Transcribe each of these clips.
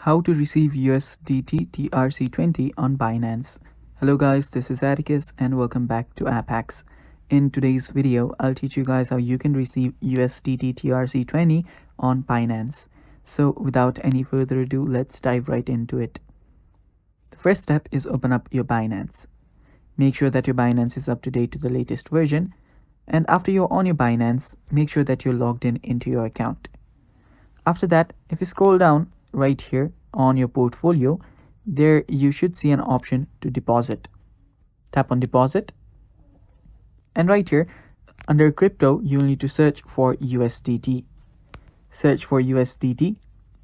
How to receive USDT TRC20 on Binance. Hello guys, this is Atticus and welcome back to App Hacks. In today's video, I'll teach you guys how you can receive USDT TRC20 on Binance. So without any further ado, let's dive right into it. The first step is open up your Binance. Make sure that your Binance is up to date to the latest version. And after you're on your Binance, make sure that you're logged in into your account. After that, if you scroll down right here on your portfolio, there you should see an option to deposit. Tap on deposit, and right here under crypto you'll need to search for USDT. Search for USDT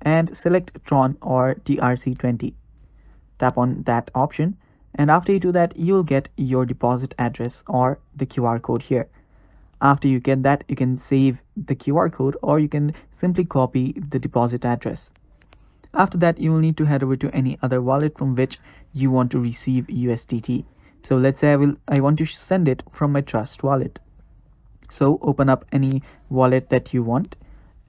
and select Tron or TRC20. Tap on that option, and after you do that, you'll get your deposit address or the QR code here. After you get that, you can save the QR code or you can simply copy the deposit address. After that, you will need to head over to any other wallet from which you want to receive USDT. So let's say I want to send it from my Trust wallet. So open up any wallet that you want,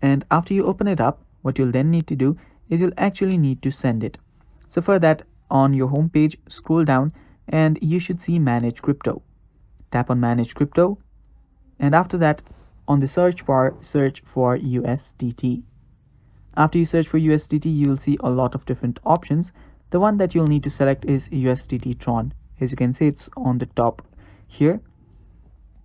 and after you open it up, what you'll then need to do is you'll actually need to send it. So for that, on your home page, scroll down and you should see Manage Crypto. Tap on Manage Crypto, and after that, on the search bar, search for USDT. After you search for USDT, you will see a lot of different options. The one that you'll need to select is USDT Tron. As you can see, it's on the top here.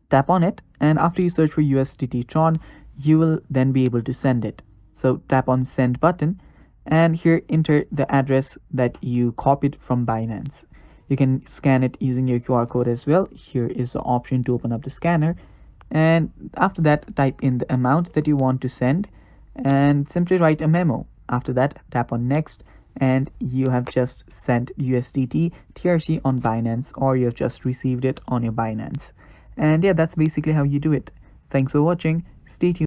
Tap on it, and after you search for USDT Tron, you will then be able to send it. So tap on Send button, and here enter the address that you copied from Binance. You can scan it using your QR code as well. Here is the option to open up the scanner, and after that, type in the amount that you want to send and simply write a memo. After that, tap on Next, and you have just sent USDT TRC on Binance, or you have just received it on your Binance. And yeah, that's basically how you do it. Thanks for watching. Stay tuned.